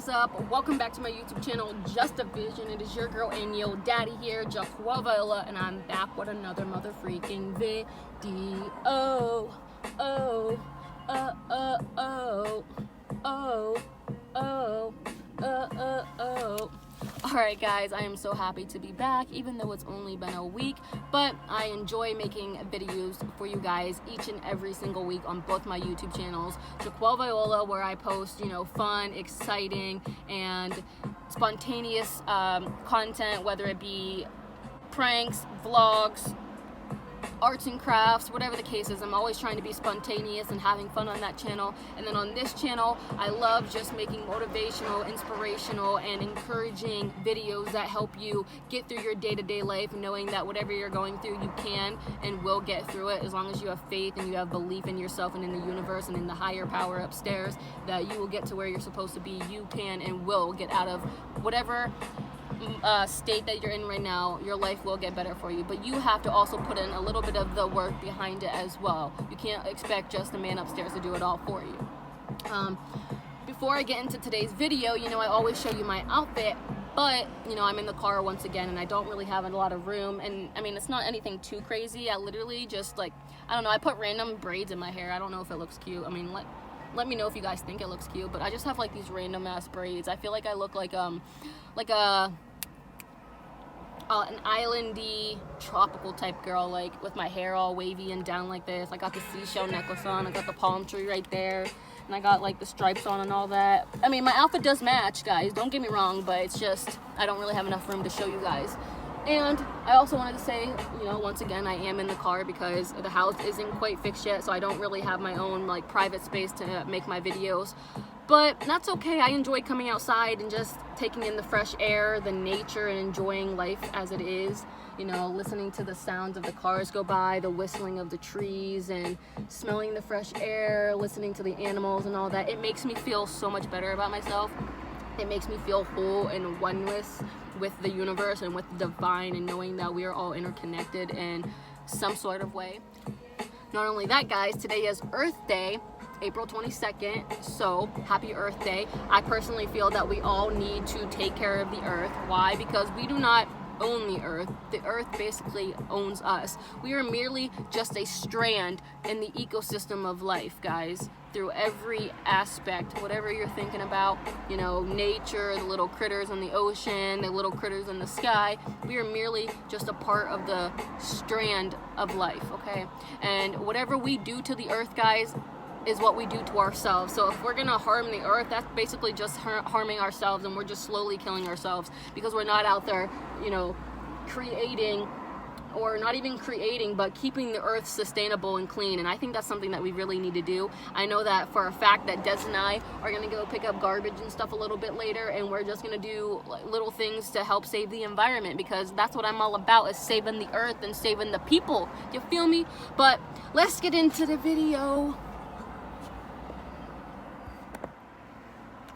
up? Welcome back to my YouTube channel, Just a Vision. It is your girl and your daddy here, Gustavo, and I'm back with another mother freaking video. Alright guys, I am so happy to be back, even though it's only been a week, but I enjoy making videos for you guys each and every single week on both my YouTube channels, Gustavo, where I post, fun, exciting, and spontaneous content, whether it be pranks, vlogs, arts and crafts, whatever the case is. I'm always trying to be spontaneous and having fun on that channel. And then on this channel, I love just making motivational, inspirational, and encouraging videos that help you get through your day-to-day life, knowing that whatever you're going through, you can and will get through it, as long as you have faith and you have belief in yourself and in the universe and in the higher power upstairs, that you will get to where you're supposed to be. You can and will get out of whatever state that you're in right now. Your life will get better for you, but you have to also put in a little bit of the work behind it as well. You can't expect just the man upstairs to do it all for you. Before I get into today's video, I always show you my outfit, but I'm in the car once again and I don't really have a lot of room, and I mean, it's not anything too crazy. I literally just I put random braids in my hair. I don't know if it looks cute. I mean, let me know if you guys think it looks cute, but I just have like these random ass braids. I feel like I look like an islandy, tropical type girl, like with my hair all wavy and down like this. I got the seashell necklace on, I got the palm tree right there, and I got like the stripes on and all that. I mean, my outfit does match, guys, don't get me wrong, but it's just, I don't really have enough room to show you guys. And I also wanted to say, once again, I am in the car because the house isn't quite fixed yet, so I don't really have my own like private space to make my videos. But that's okay. I enjoy coming outside and just taking in the fresh air, the nature, and enjoying life as it is. Listening to the sounds of the cars go by, the whistling of the trees, and smelling the fresh air, listening to the animals and all that. It makes me feel so much better about myself. It makes me feel whole and oneness with the universe and with the divine, and knowing that we are all interconnected in some sort of way. Not only that, guys, today is Earth Day, April 22nd, so happy Earth Day. I personally feel that we all need to take care of the earth. Why? Because we do not own the earth. The earth basically owns us. We are merely just a strand in the ecosystem of life, guys, through every aspect. Whatever you're thinking about, nature, the little critters in the ocean, the little critters in the sky, we are merely just a part of the strand of life, okay? And whatever we do to the earth, guys, is what we do to ourselves. So if we're gonna harm the earth, that's basically just harming ourselves, and we're just slowly killing ourselves because we're not out there, creating, or not even creating, but keeping the earth sustainable and clean. And I think that's something that we really need to do. I know that for a fact that Des and I are gonna go pick up garbage and stuff a little bit later, and we're just gonna do little things to help save the environment, because that's what I'm all about, is saving the earth and saving the people. You feel me? But let's get into the video.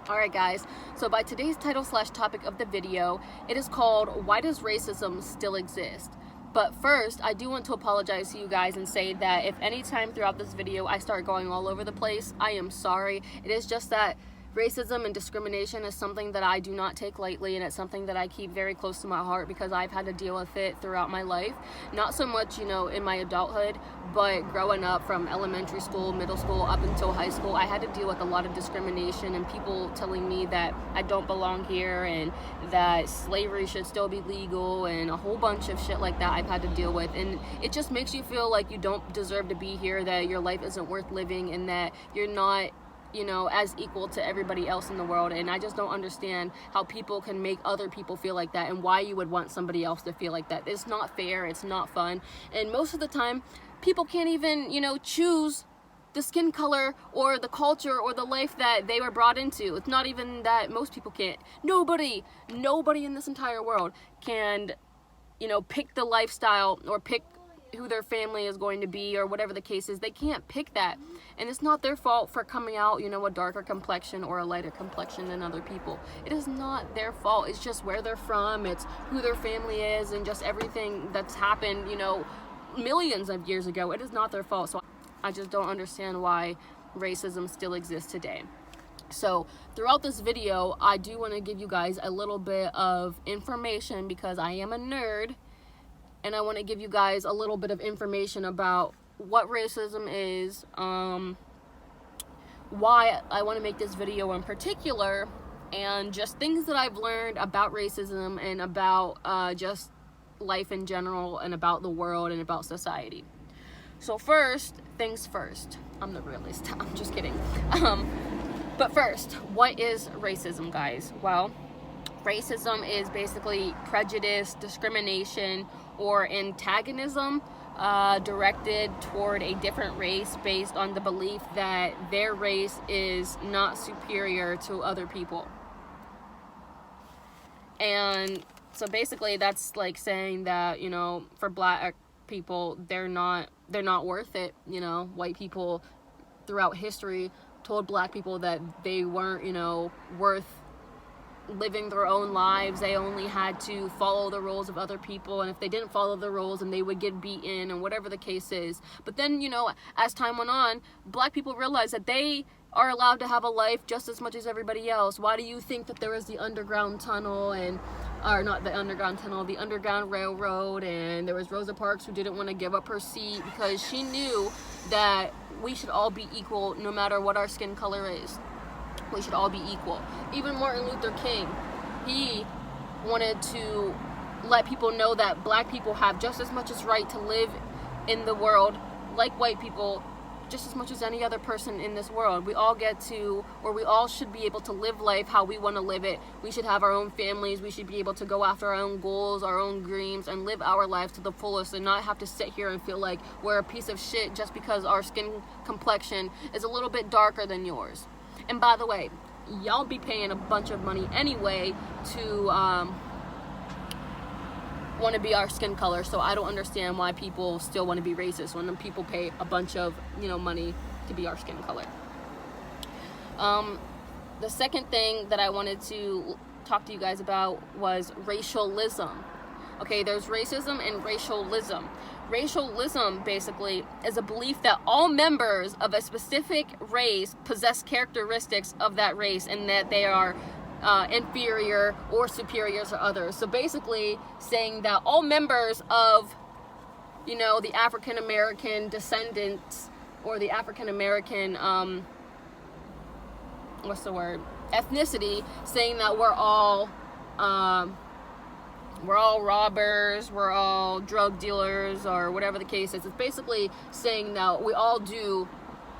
Alright guys, so by today's title / topic of the video, it is called, Why Does Racism Still Exist? But first, I do want to apologize to you guys and say that if any time throughout this video I start going all over the place, I am sorry. It is just that racism and discrimination is something that I do not take lightly, and it's something that I keep very close to my heart because I've had to deal with it throughout my life. Not so much, in my adulthood, but growing up from elementary school, middle school, up until high school, I had to deal with a lot of discrimination and people telling me that I don't belong here and that slavery should still be legal and a whole bunch of shit like that I've had to deal with. And it just makes you feel like you don't deserve to be here, that your life isn't worth living, and that you're not as equal to everybody else in the world. And I just don't understand how people can make other people feel like that, and why you would want somebody else to feel like that. It's not fair, it's not fun, and most of the time people can't even choose the skin color or the culture or the life that they were brought into. It's not even that most people can't. Nobody in this entire world can pick the lifestyle or pick who their family is going to be, or whatever the case is. They can't pick that, and it's not their fault for coming out a darker complexion or a lighter complexion than other people. It is not their fault. It's just where they're from, it's who their family is, and just everything that's happened millions of years ago. It is not their fault. So I just don't understand why racism still exists today. So throughout this video, I do want to give you guys a little bit of information because I am a nerd, and I want to give you guys a little bit of information about what racism is, why I want to make this video in particular, and just things that I've learned about racism and about just life in general and about the world and about society. So first things first, I'm the realist. I'm just kidding. But first, what is racism, guys? Well, racism is basically prejudice, discrimination, or antagonism directed toward a different race based on the belief that their race is not superior to other people. And so basically that's like saying that, you know, for black people, they're not worth it. You know, white people throughout history told black people that they weren't, you know, worth living their own lives. They only had to follow the rules of other people, and if they didn't follow the rules, then they would get beaten, and whatever the case is. But then, you know, as time went on, black people realized that they are allowed to have a life just as much as everybody else. Why do you think that there was the underground tunnel the underground railroad, and there was Rosa Parks who didn't want to give up her seat because she knew that we should all be equal no matter what our skin color is. We should all be equal. Even Martin Luther King, he wanted to let people know that black people have just as much as right to live in the world like white people, just as much as any other person in this world. We all get to, or we all should be able to live life how we want to live it. We should have our own families. We should be able to go after our own goals, our own dreams, and live our lives to the fullest, and not have to sit here and feel like we're a piece of shit just because our skin complexion is a little bit darker than yours. And by the way, y'all be paying a bunch of money anyway to want to be our skin color, so I don't understand why people still want to be racist when people pay a bunch of, you know, money to be our skin color. The second thing that I wanted to talk to you guys about was racialism. Okay, there's racism and racialism. Racialism basically is a belief that all members of a specific race possess characteristics of that race and that they are inferior or superior to others. So basically saying that all members of, you know, the African American descendants or the African American ethnicity, saying that we're all robbers, we're all drug dealers, or whatever the case is. It's basically saying that we all do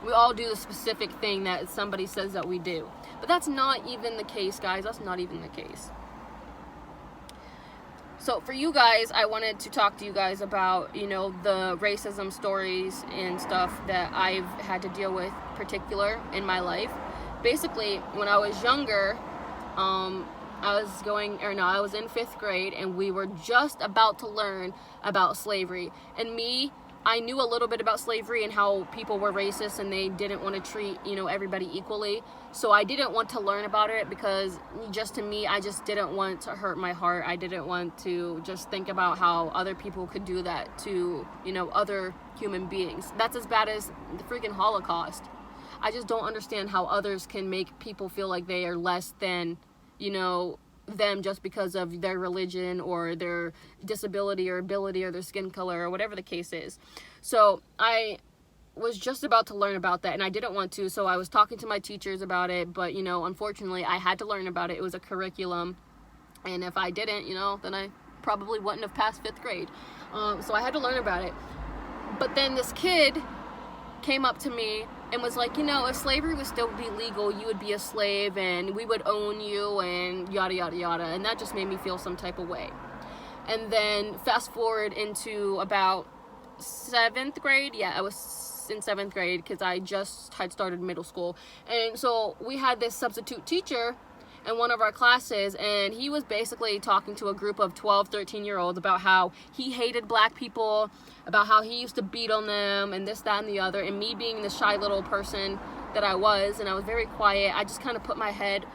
the specific thing that somebody says that we do. But that's not even the case, guys. That's not even the case. So for you guys, I wanted to talk to you guys about, you know, the racism stories and stuff that I've had to deal with particular in my life. Basically, when I was younger, I was in 5th grade, and we were just about to learn about slavery. And I knew a little bit about slavery and how people were racist and they didn't want to treat, you know, everybody equally. So I didn't want to learn about it because just to me, I just didn't want to hurt my heart. I didn't want to just think about how other people could do that to, you know, other human beings. That's as bad as the freaking Holocaust. I just don't understand how others can make people feel like they are less than, you know, them just because of their religion or their disability or ability or their skin color or whatever the case is. So I was just about to learn about that, and I didn't want to, so I was talking to my teachers about it, but, you know, unfortunately I had to learn about it. It was a curriculum, and if I didn't, you know, then I probably wouldn't have passed 5th grade. So I had to learn about it. But then this kid came up to me and was like, you know, if slavery would still be legal, you would be a slave and we would own you and yada yada yada. And that just made me feel some type of way. And then fast forward into about 7th grade. Yeah, I was in 7th grade because I just had started middle school. And so we had this substitute teacher in one of our classes, and he was basically talking to a group of 12, 13-year-olds about how he hated black people, about how he used to beat on them, and this, that, and the other. And me being the shy little person that I was, and I was very quiet, I just kind of put my head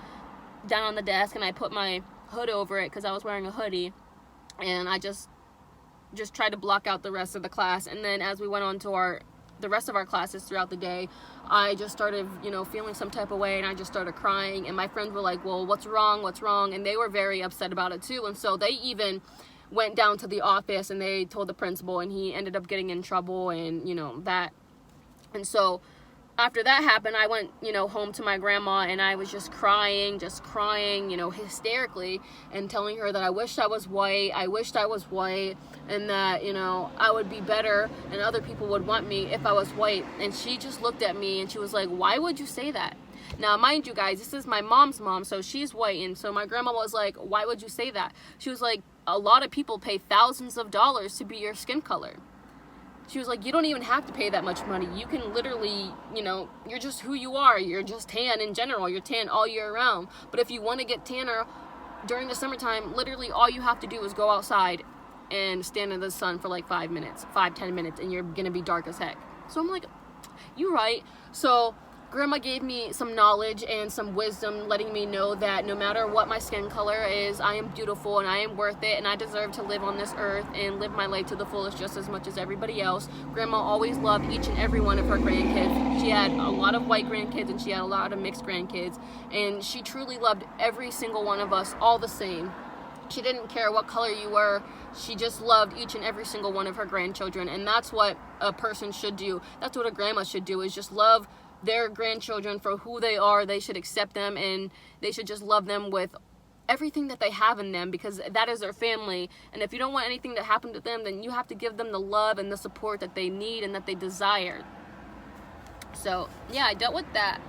down on the desk, and I put my hood over it because I was wearing a hoodie, and I just tried to block out the rest of the class. And then as we went on to our the rest of our classes throughout the day, I just started, you know, feeling some type of way, and I just started crying, and my friends were like, well, what's wrong? And they were very upset about it too. And so they even went down to the office and they told the principal, and he ended up getting in trouble, and, you know, that. And so after that happened, I went, you know, home to my grandma, and I was just crying, you know, hysterically, and telling her that I wished I was white, and that, you know, I would be better and other people would want me if I was white. And she just looked at me and she was like, why would you say that? Now, mind you guys, this is my mom's mom, so she's white, and so my grandma was like, why would you say that? She was like, a lot of people pay thousands of dollars to be your skin color. She was like, you don't even have to pay that much money. You can literally, you know, you're just who you are. You're just tan in general. You're tan all year round. But if you want to get tanner during the summertime, literally all you have to do is go outside and stand in the sun for like 10 minutes, and you're going to be dark as heck. So I'm like, you're right. So Grandma gave me some knowledge and some wisdom, letting me know that no matter what my skin color is, I am beautiful and I am worth it, and I deserve to live on this earth and live my life to the fullest just as much as everybody else. Grandma always loved each and every one of her grandkids. She had a lot of white grandkids and she had a lot of mixed grandkids, and she truly loved every single one of us all the same. She didn't care what color you were. She just loved each and every single one of her grandchildren, and that's what a person should do. That's what a grandma should do, is just love their grandchildren for who they are. They should accept them, and they should just love them with everything that they have in them, because that is their family. And if you don't want anything to happen to them, then you have to give them the love and the support that they need and that they desire. So yeah, I dealt with that.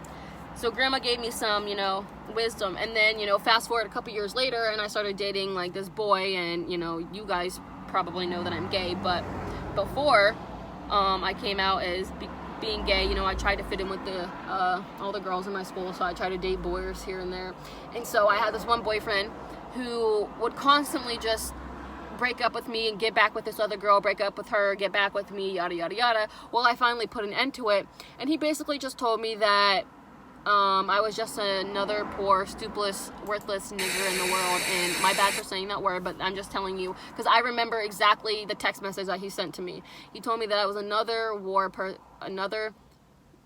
So Grandma gave me some, you know, wisdom. And then, you know, fast forward a couple years later, and I started dating like this boy, and, you know, you guys probably know that I'm gay, but before I came out as being gay, you know, I tried to fit in with the all the girls in my school, so I tried to date boys here and there. And so I had this one boyfriend who would constantly just break up with me and get back with this other girl, break up with her, get back with me, yada yada yada. Well, I finally put an end to it, and he basically just told me that I was just another poor, stupid, worthless nigger in the world. And my bad for saying that word, but I'm just telling you because I remember exactly the text message that he sent to me. He told me that I was another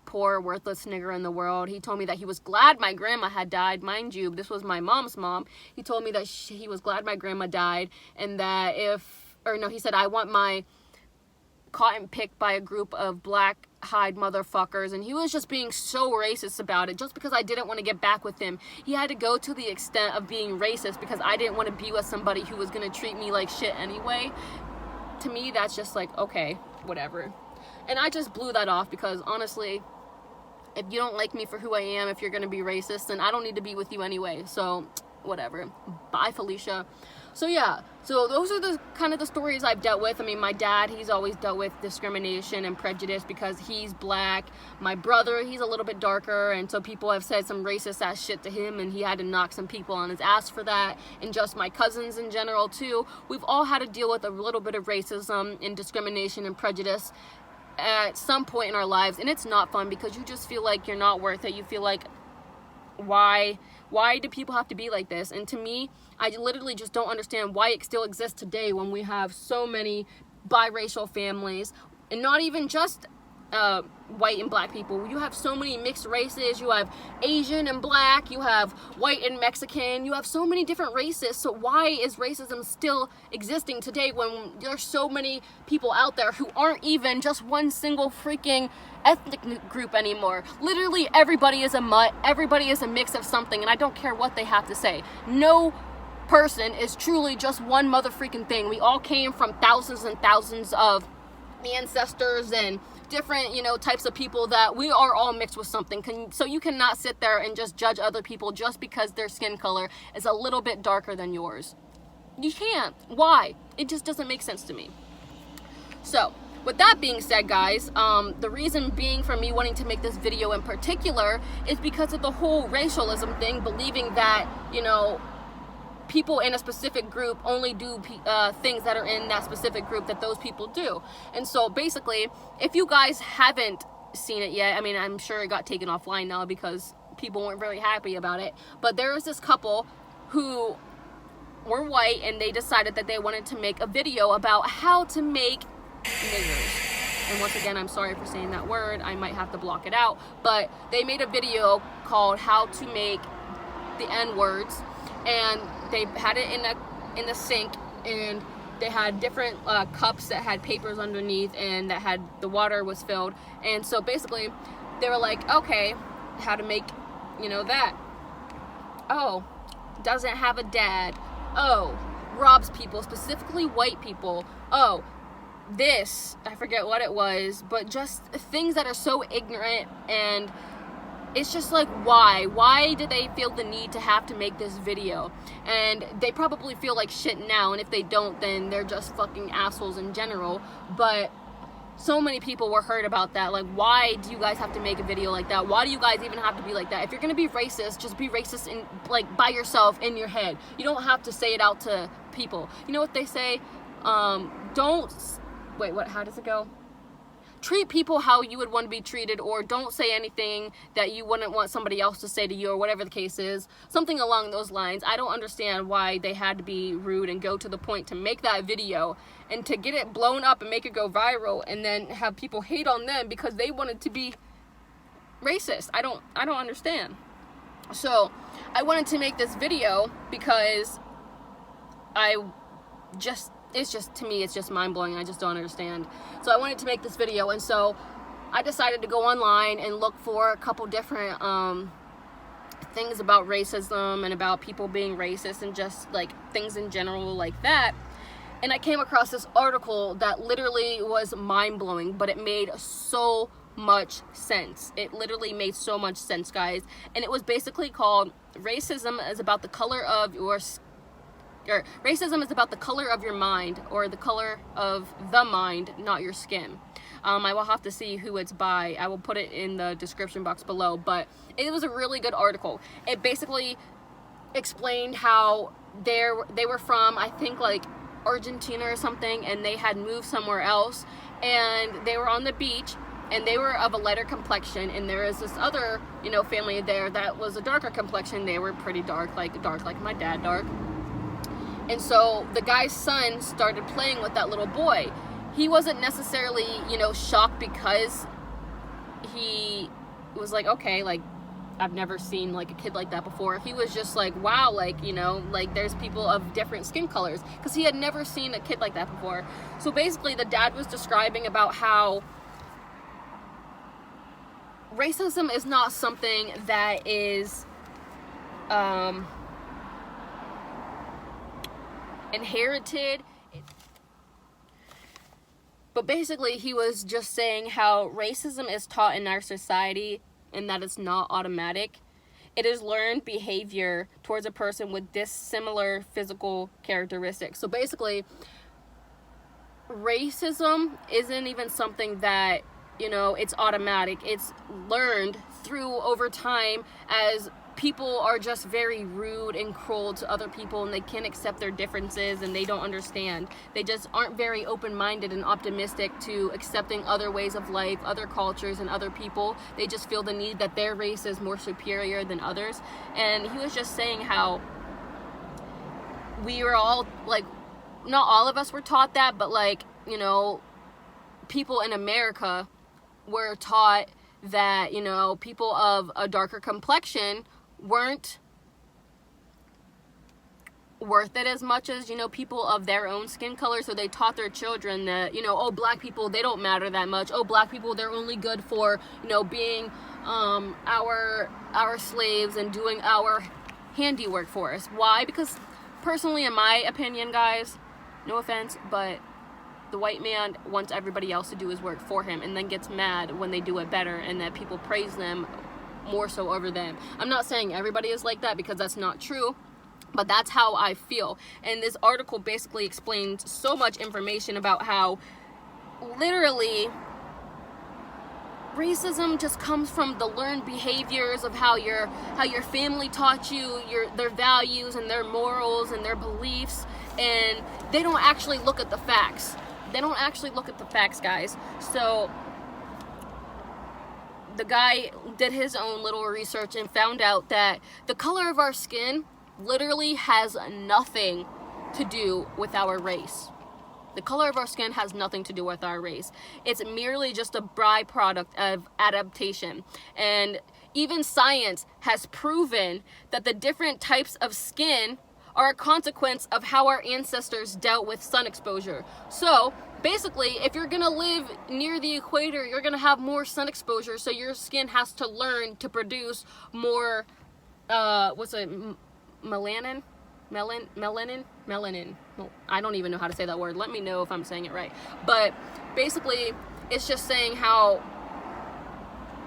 poor, worthless nigger in the world. He told me that he was glad my grandma had died. Mind you, this was my mom's mom. He told me that he was glad my grandma died, and that he said, I want my cotton picked by a group of black-eyed motherfuckers. And he was just being so racist about it just because I didn't want to get back with him. He had to go to the extent of being racist because I didn't want to be with somebody who was going to treat me like shit anyway. To me, that's just like, okay, whatever. And I just blew that off because honestly, if you don't like me for who I am, if you're going to be racist, then I don't need to be with you anyway. So whatever. Bye, Felicia. So yeah, so those are the kind of the stories I've dealt with. I mean, my dad, he's always dealt with discrimination and prejudice because he's black. My brother, he's a little bit darker, and so people have said some racist ass shit to him, and he had to knock some people on his ass for that. And just my cousins in general too. We've all had to deal with a little bit of racism and discrimination and prejudice at some point in our lives, and it's not fun because you just feel like you're not worth it. You feel like, why do people have to be like this? And to me, I literally just don't understand why it still exists today when we have so many biracial families, and not even just white and black people. You have so many mixed races. You have Asian and black, you have white and Mexican, you have so many different races. So why is racism still existing today when there's so many people out there who aren't even just one single freaking ethnic group anymore? Literally everybody is a mutt, everybody is a mix of something, and I don't care what they have to say. No person is truly just one mother freaking thing. We all came from thousands and thousands of ancestors and different, you know, types of people that we are all mixed with something. So you cannot sit there and just judge other people just because their skin color is a little bit darker than yours. You can't. Why? It just doesn't make sense to me. So with that being said, guys, the reason being for me wanting to make this video in particular is because of the whole racialism thing, believing that, you know, people in a specific group only do things that are in that specific group that those people do. And so basically, if you guys haven't seen it yet, I mean, I'm sure it got taken offline now because people weren't very happy about it, but there was this couple who were white, and they decided that they wanted to make a video about how to make niggers. and once again, I'm sorry for saying that word, I might have to block it out, but they made a video called how to make the N-words, and they had it in the sink, and they had different cups that had papers underneath, and that had the water was filled, and so basically they were like, okay, how to make, you know, that. Oh, doesn't have a dad. Oh, robs people, specifically white people. Oh, this, I forget what it was, but just things that are so ignorant, and it's just like, why did they feel the need to have to make this video? And they probably feel like shit now, and if they don't, then they're just fucking assholes in general. But so many people were hurt about that. Like, why do you guys have to make a video like that? Why do you guys even have to be like that? If you're gonna be racist, just be racist in, like, by yourself in your head. You don't have to say it out to people. You know what they say? How does it go? Treat people how you would want to be treated, or don't say anything that you wouldn't want somebody else to say to you, or whatever the case is. Something along those lines. I don't understand why they had to be rude and go to the point to make that video and to get it blown up and make it go viral, and then have people hate on them because they wanted to be racist. I don't understand. So I wanted to make this video because to me, it's just mind-blowing. I just don't understand. So I wanted to make this video, and so I decided to go online and look for a couple different things about racism and about people being racist, and just like things in general like that. And I came across this article that literally was mind-blowing, but it made so much sense. It literally made so much sense, guys. And it was basically called "Racism is about the color of your racism is about the color of your mind, or the color of the mind, not your skin." I will have to see who it's by. I will put it in the description box below, but it was a really good article. It basically explained how they were from, I think, like Argentina or something, and they had moved somewhere else, and they were on the beach, and they were of a lighter complexion, and there is this other, you know, family there that was a darker complexion. They were pretty dark like my dad dark. And so the guy's son started playing with that little boy. He wasn't necessarily, you know, shocked, because he was like, okay, like, I've never seen like a kid like that before. He was just like, wow, like, you know, like there's people of different skin colors, because he had never seen a kid like that before. So basically the dad was describing about how racism is not something that is inherited, but basically he was just saying how racism is taught in our society, and that it's not automatic. It is learned behavior towards a person with dissimilar physical characteristics. So basically, racism isn't even something that, you know, it's automatic. It's learned through over time, as people are just very rude and cruel to other people, and they can't accept their differences, and they don't understand. They just aren't very open-minded and optimistic to accepting other ways of life, other cultures, and other people. They just feel the need that their race is more superior than others. And he was just saying how we were all, like, not all of us were taught that, but, like, you know, people in America were taught that, you know, people of a darker complexion weren't worth it as much as, you know, people of their own skin color. So they taught their children that, you know, oh, black people, they don't matter that much. Oh, black people, they're only good for, you know, being our slaves and doing our handiwork for us. Why? Because personally, in my opinion, guys, no offense, but the white man wants everybody else to do his work for him, and then gets mad when they do it better, and that people praise them more so over them. I'm not saying everybody is like that, because that's not true, but that's how I feel. And this article basically explains so much information about how literally racism just comes from the learned behaviors of how your family taught you their values and their morals and their beliefs, and they don't actually look at the facts. They don't actually look at the facts, guys. So the guy did his own little research and found out that the color of our skin literally has nothing to do with our race. The color of our skin has nothing to do with our race. It's merely just a byproduct of adaptation. And even science has proven that the different types of skin are a consequence of how our ancestors dealt with sun exposure. So basically, if you're gonna live near the equator, you're gonna have more sun exposure, so your skin has to learn to produce more, melanin? Melanin. Well, I don't even know how to say that word. Let me know if I'm saying it right. But basically, it's just saying how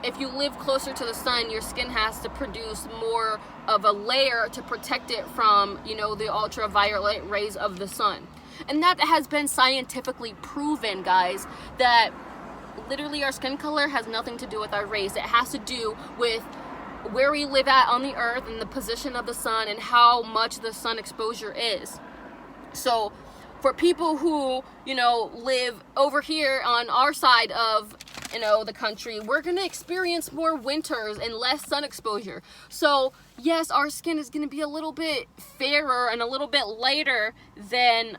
if you live closer to the sun, your skin has to produce more of a layer to protect it from, the ultraviolet rays of the sun. And that has been scientifically proven, guys, that literally our skin color has nothing to do with our race. It has to do with where we live at on the earth and the position of the sun and how much the sun exposure is. So for people who, live over here on our side of, the country, we're going to experience more winters and less sun exposure. So yes, our skin is going to be a little bit fairer and a little bit lighter than,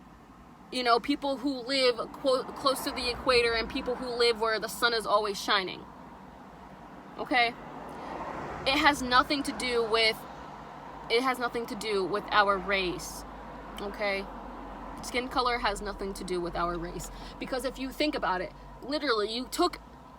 people who live close to the equator and people who live where the sun is always shining. Okay? It has nothing to do with our race. Okay? Skin color has nothing to do with our race. Because if you think about it, literally, you took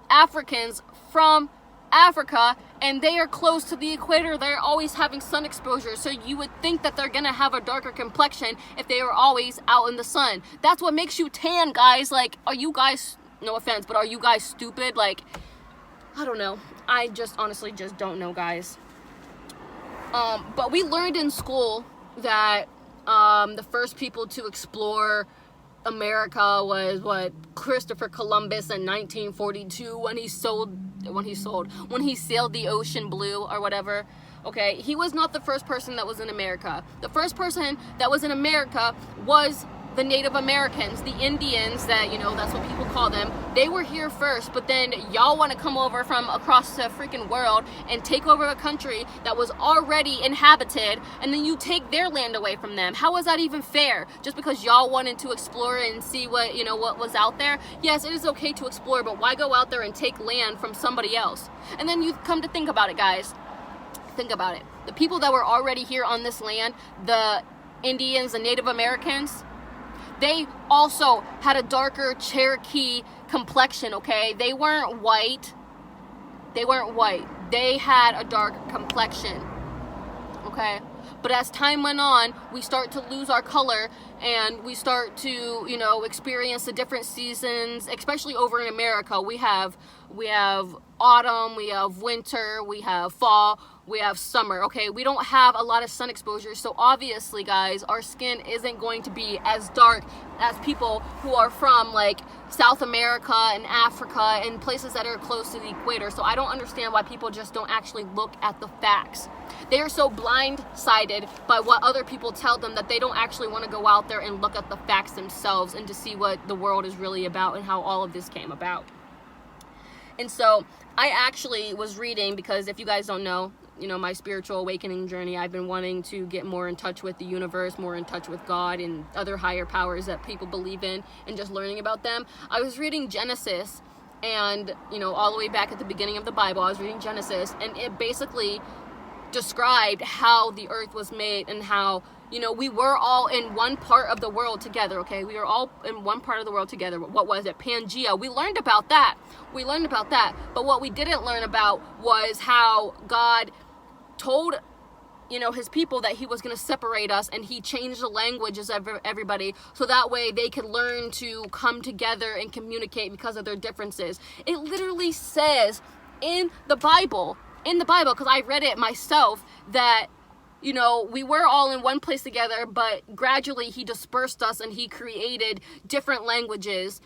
Africans from Africa and they are close to the equator. They're always having sun exposure. So you would think that they're going to have a darker complexion if they are always out in the sun. That's what makes you tan, guys. Like, are you guys, no offense, but are you guys stupid? Like, I don't know. I just honestly just don't know, guys. But we learned in school that the first people to explore America was Christopher Columbus in 1942 when he sailed the ocean blue or whatever. Okay, he was not the first person that was in America. The first person that was in America was the Native Americans, the Indians, that's what people call them. They were here first, but then y'all want to come over from across the freaking world and take over a country that was already inhabited, and then you take their land away from them. How is that even fair? Just because y'all wanted to explore and see what was out there? Yes, it is okay to explore, but why go out there and take land from somebody else? And then you come to think about it, guys. Think about it. The people that were already here on this land, the Indians, the Native Americans, they also had a darker Cherokee complexion, okay? They weren't white. They had a dark complexion, okay? But as time went on, we start to lose our color and we start to, experience the different seasons, especially over in America. We have autumn, we have winter, we have fall, we have summer, okay? We don't have a lot of sun exposure, so obviously, guys, our skin isn't going to be as dark as people who are from, like, South America and Africa and places that are close to the equator. So I don't understand why people just don't actually look at the facts. They are so blindsided by what other people tell them that they don't actually want to go out there and look at the facts themselves and to see what the world is really about and how all of this came about. And so I actually was reading, because if you guys don't know, my spiritual awakening journey, I've been wanting to get more in touch with the universe, more in touch with God and other higher powers that people believe in, and just learning about them. I was reading Genesis, and, all the way back at the beginning of the Bible, I was reading Genesis, and it basically described how the earth was made and how, we were all in one part of the world together, okay? We were all in one part of the world together. What was it? Pangea. We learned about that. But what we didn't learn about was how God told, his people that he was going to separate us, and he changed the languages of everybody so that way they could learn to come together and communicate because of their differences. It literally says in the Bible, because I read it myself, that we were all in one place together, but gradually he dispersed us and he created different languages,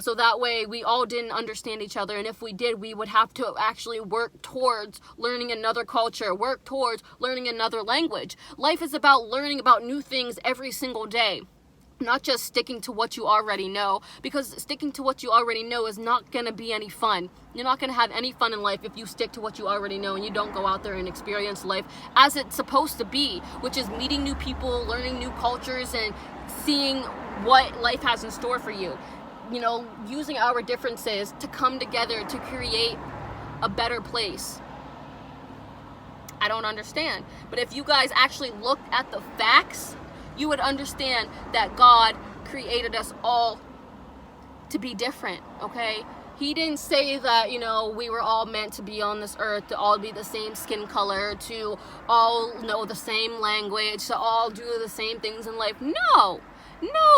so that way we all didn't understand each other. And if we did, we would have to actually work towards learning another culture, work towards learning another language. Life is about learning about new things every single day. Not just sticking to what you already know, because sticking to what you already know is not going to be any fun. You're not going to have any fun in life if you stick to what you already know and you don't go out there and experience life as it's supposed to be, which is meeting new people, learning new cultures, and seeing what life has in store for you. You know, using our differences to come together to create a better place. I don't understand. But if you guys actually looked at the facts, you would understand that God created us all to be different, okay? He didn't say that, you know, we were all meant to be on this earth, to all be the same skin color, to all know the same language, to all do the same things in life. No,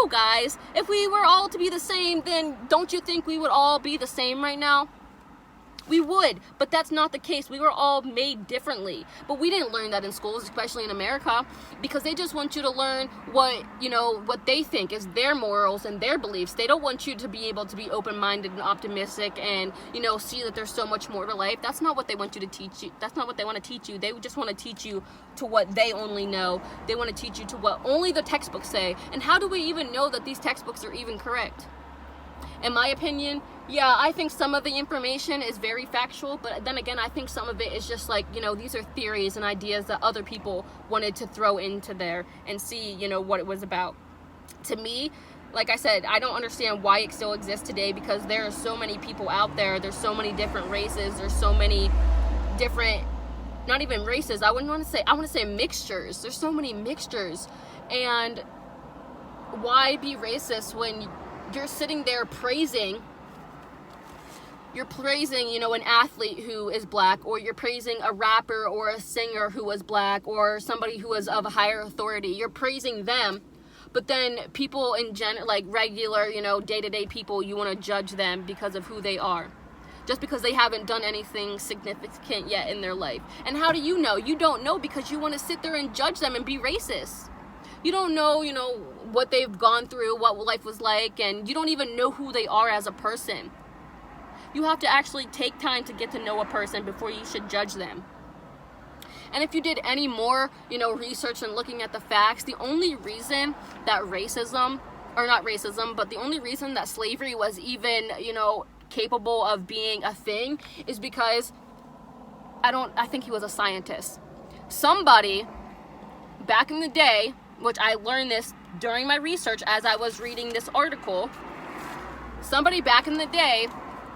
guys. If we were all to be the same, then don't you think we would all be the same right now? We would, but that's not the case. We were all made differently. But we didn't learn that in schools, especially in America, because they just want you to learn what, you know, what they think is their morals and their beliefs. They don't want you to be able to be open-minded and optimistic and, you know, see that there's so much more to life. That's not what they want you to teach you. That's not what they want to teach you. They just want to teach you to what they only know. They want to teach you to what only the textbooks say. And how do we even know that these textbooks are even correct? In my opinion, yeah, I think some of the information is very factual, but then again, I think some of it is just like, you know, these are theories and ideas that other people wanted to throw into there and see, you know, what it was about. To me, like I said, I don't understand why it still exists today, because there are so many people out there. There's so many different races. There's so many different, not even races. I want to say mixtures. There's so many mixtures. And why be racist when you're sitting there praising, you know, an athlete who is black, or you're praising a rapper or a singer who was black, or somebody who is of a higher authority. You're praising them, but then people in general, like regular, you know, day-to-day people, you want to judge them because of who they are, just because they haven't done anything significant yet in their life. And how do you know? You don't know, because you want to sit there and judge them and be racist. You don't know, you know, what they've gone through, what life was like, and you don't even know who they are as a person. You have to actually take time to get to know a person before you should judge them. And if you did any more, you know, research and looking at the facts, the only reason that the only reason that slavery was even, you know, capable of being a thing is because I think he was a scientist. Somebody back in the day, which I learned this during my research as I was reading this article, somebody back in the day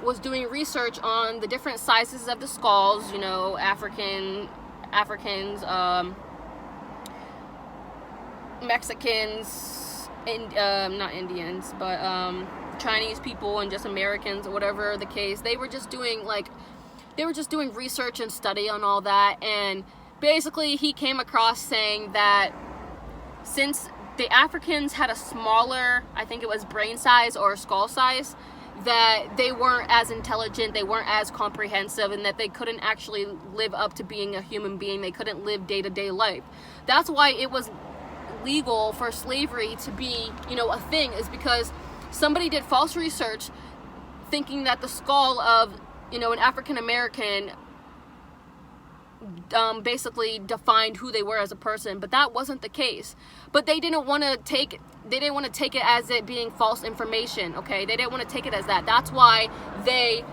was doing research on the different sizes of the skulls, you know, Africans, Mexicans, not Indians, but Chinese people and just Americans, or whatever the case. They were just doing research and study on all that, and basically he came across saying that since the Africans had a smaller, I think it was brain size or skull size, that they weren't as intelligent, they weren't as comprehensive, and that they couldn't actually live up to being a human being. They couldn't live day-to-day life. That's why it was legal for slavery to be, you know, a thing, is because somebody did false research thinking that the skull of, you know, an African American basically defined who they were as a person, but that wasn't the case. But they didn't want to take it as it being false information, okay? They didn't want to take it as that. That's why they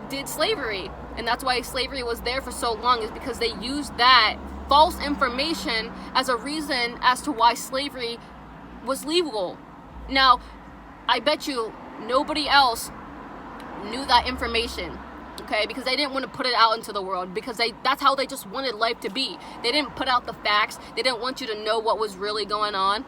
did slavery, and that's why slavery was there for so long, is because they used that false information as a reason as to why slavery was legal. Now, I bet you nobody else knew that information, okay, because they didn't want to put it out into the world, because that's how they just wanted life to be. They didn't put out the facts. They didn't want you to know what was really going on.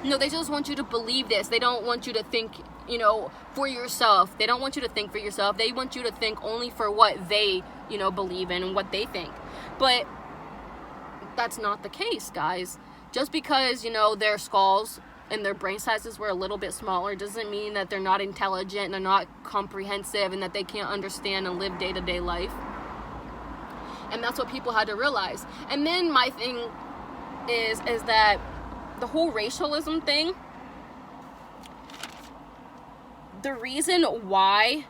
No, they just want you to believe this. They don't want you to think, you know, for yourself. They don't want you to think for yourself. They want you to think only for what they, you know, believe in and what they think. But that's not the case, guys. Just because, you know, their skulls and their brain sizes were a little bit smaller doesn't mean that they're not intelligent and they're not comprehensive and that they can't understand and live day-to-day life. And that's what people had to realize. And then my thing is that the whole racialism thing, the reason why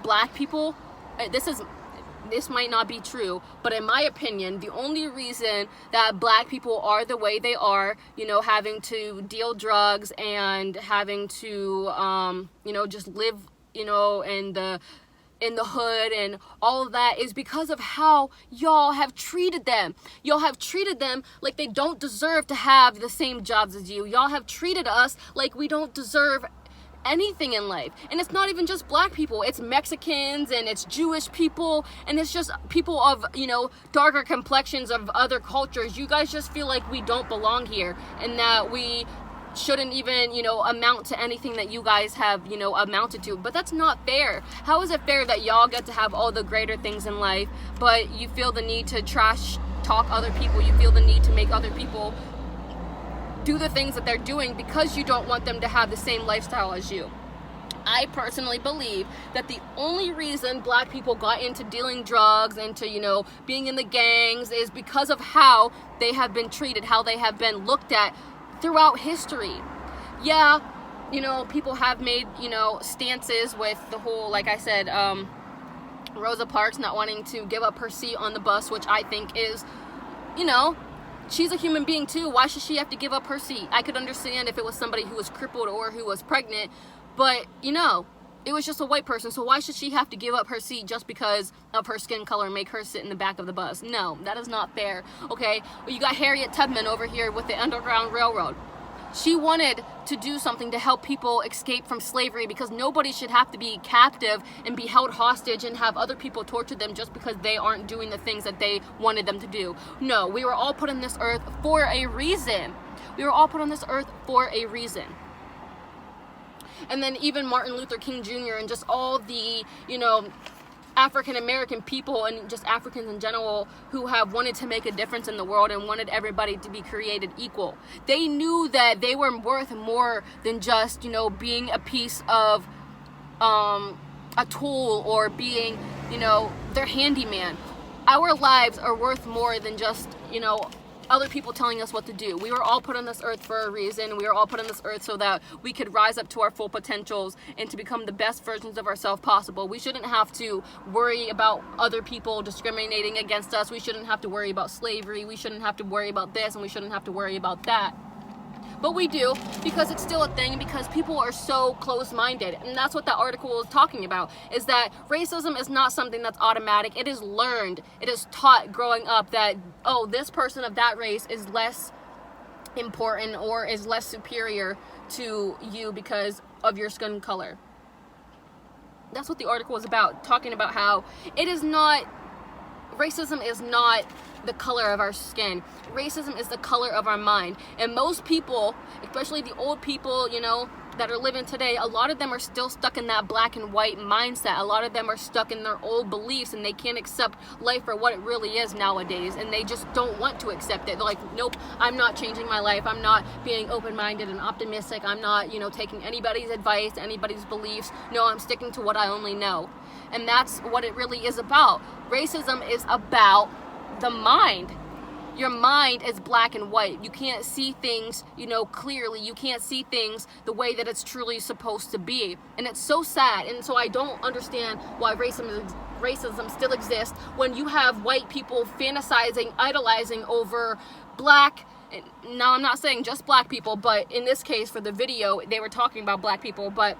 black people, this might not be true, but in my opinion, the only reason that black people are the way they are, you know, having to deal drugs and having to, you know, just live, you know, in the in the hood and all of that is because of how y'all have treated them. Y'all have treated them like they don't deserve to have the same jobs as you. Y'all have treated us like we don't deserve anything in life. And it's not even just black people, it's Mexicans and it's Jewish people and it's just people of, you know, darker complexions of other cultures. You guys just feel like we don't belong here and that we shouldn't even, you know, amount to anything that you guys have, you know, amounted to. But that's not fair. How is it fair that y'all get to have all the greater things in life, but you feel the need to trash talk other people? You feel the need to make other people do the things that they're doing because you don't want them to have the same lifestyle as you. I personally believe that the only reason black people got into dealing drugs, into, you know, being in the gangs is because of how they have been treated, how they have been looked at throughout history. Yeah, you know, people have made, you know, stances with the whole, like I said, Rosa Parks not wanting to give up her seat on the bus, which I think is, you know, she's a human being too. Why should she have to give up her seat? I could understand if it was somebody who was crippled or who was pregnant, but, you know, it was just a white person, so why should she have to give up her seat just because of her skin color and make her sit in the back of the bus? No, that is not fair, okay? Well, you got Harriet Tubman over here with the Underground Railroad. She wanted to do something to help people escape from slavery because nobody should have to be captive and be held hostage and have other people torture them just because they aren't doing the things that they wanted them to do. No, we were all put on this earth for a reason. We were all put on this earth for a reason. And then even Martin Luther King Jr. and just all the, you know, African American people and just Africans in general who have wanted to make a difference in the world and wanted everybody to be created equal. They knew that they were worth more than just, you know, being a piece of a tool or being, you know, their handyman. Our lives are worth more than just, you know, other people telling us what to do. We were all put on this earth for a reason. We were all put on this earth so that we could rise up to our full potentials and to become the best versions of ourselves possible. We shouldn't have to worry about other people discriminating against us. We shouldn't have to worry about slavery. We shouldn't have to worry about this, and we shouldn't have to worry about that. But we do, because it's still a thing, because people are so close-minded. And that's what that article is talking about, is that racism is not something that's automatic. It is learned. It is taught growing up that, oh, this person of that race is less important or is less superior to you because of your skin color. That's what the article is about, talking about how it is not, racism is not the color of our skin. Racism is the color of our mind. And most people, especially the old people, you know, that are living today, a lot of them are still stuck in that black and white mindset. A lot of them are stuck in their old beliefs and they can't accept life for what it really is nowadays, and they just don't want to accept it. They're like, nope, I'm not changing my life. I'm not being open-minded and optimistic. I'm not, you know, taking anybody's advice, anybody's beliefs. No, I'm sticking to what I only know. And that's what it really is about. Racism is about the mind. Your mind is black and white. You can't see things, you know, clearly. You can't see things the way that it's truly supposed to be. And it's so sad. And so I don't understand why racism still exists when you have white people fantasizing, idolizing over black. Now, I'm not saying just black people, but in this case, for the video, they were talking about black people, but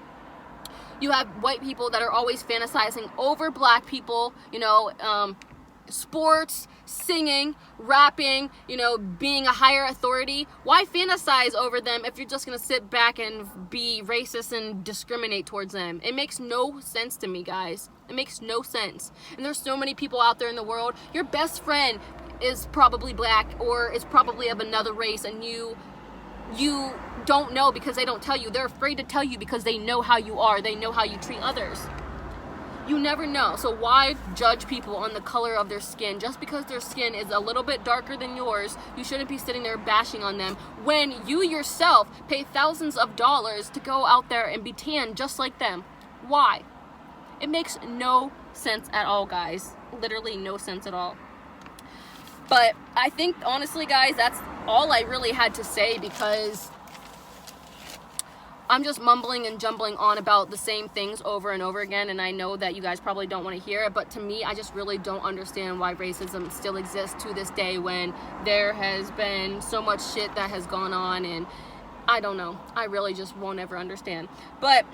you have white people that are always fantasizing over black people, you know, sports, singing, rapping, you know, being a higher authority. Why fantasize over them if you're just going to sit back and be racist and discriminate towards them? It makes no sense to me, guys. It makes no sense. And there's so many people out there in the world. Your best friend is probably black or is probably of another race, and you don't know because they don't tell you. They're afraid to tell you because they know how you are. They know how you treat others. You never know. So why judge people on the color of their skin? Just because their skin is a little bit darker than yours, you shouldn't be sitting there bashing on them when you yourself pay thousands of dollars to go out there and be tan just like them. Why? It makes no sense at all, guys. Literally no sense at all. But I think, honestly, guys, that's all I really had to say, because I'm just mumbling and jumbling on about the same things over and over again, and I know that you guys probably don't want to hear it, but to me, I just really don't understand why racism still exists to this day when there has been so much shit that has gone on, and I don't know. I really just won't ever understand. But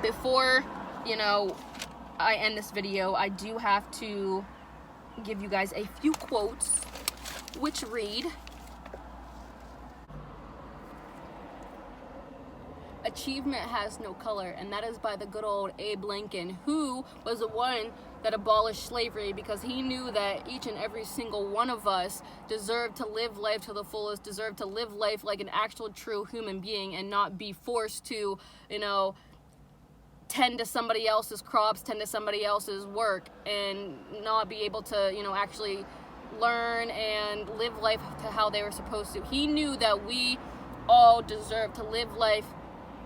before, you know, I end this video, I do have to give you guys a few quotes, which read, "Achievement has no color," and that is by the good old Abe Lincoln, who was the one that abolished slavery, because he knew that each and every single one of us deserved to live life to the fullest, deserved to live life like an actual true human being, and not be forced to, tend to somebody else's crops, tend to somebody else's work, and not be able to, actually learn and live life to how they were supposed to. He knew that we all deserve to live life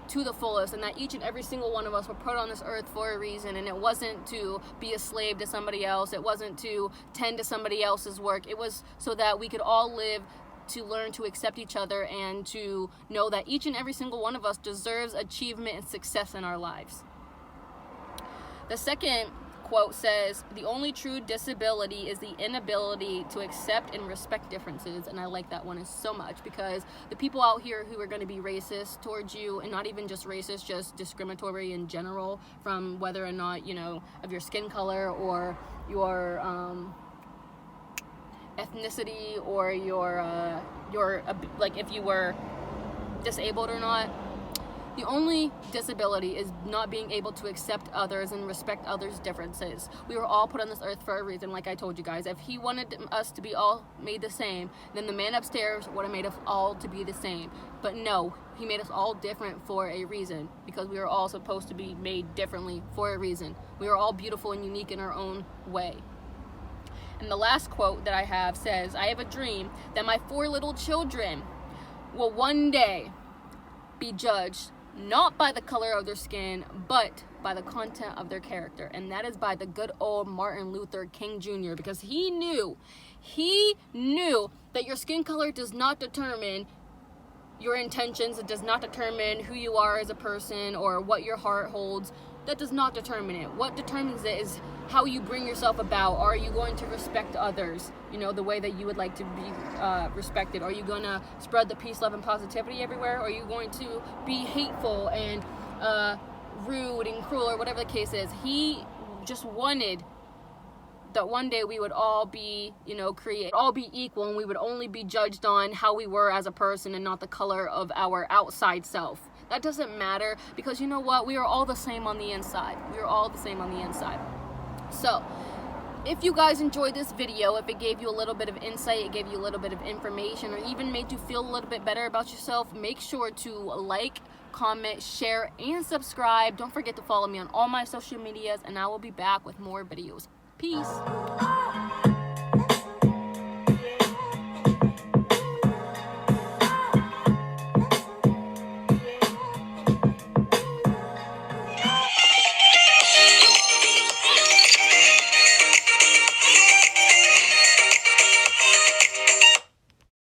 to the fullest, and that each and every single one of us were put on this earth for a reason, and it wasn't to be a slave to somebody else, it wasn't to tend to somebody else's work, it was so that we could all live to learn to accept each other and to know that each and every single one of us deserves achievement and success in our lives. The second quote says, "The only true disability is the inability to accept and respect differences." And I like that one so much, because the people out here who are going to be racist towards you, and not even just racist, just discriminatory in general, from whether or not, of your skin color or your ethnicity or your like if you were disabled or not. The only disability is not being able to accept others and respect others' differences. We were all put on this earth for a reason, like I told you guys. If he wanted us to be all made the same, then the man upstairs would have made us all to be the same. But no, he made us all different for a reason, because we are all supposed to be made differently for a reason. We are all beautiful and unique in our own way. And the last quote that I have says, "I have a dream that my 4 little children will one day be judged not by the color of their skin, but by the content of their character." And that is by the good old Martin Luther King Jr., because he knew that your skin color does not determine your intentions. It does not determine who you are as a person or what your heart holds. That does not determine it. What determines it is how you bring yourself about. Are you going to respect others, the way that you would like to be respected? Are you going to spread the peace, love, and positivity everywhere? Or are you going to be hateful and rude and cruel, or whatever the case is? He just wanted that one day we would all be, all be equal, and we would only be judged on how we were as a person and not the color of our outside self. That doesn't matter, because you know what? We are all the same on the inside. We are all the same on the inside. So, if you guys enjoyed this video, if it gave you a little bit of insight, it gave you a little bit of information, or even made you feel a little bit better about yourself, make sure to like, comment, share, and subscribe. Don't forget to follow me on all my social medias, and I will be back with more videos. Peace.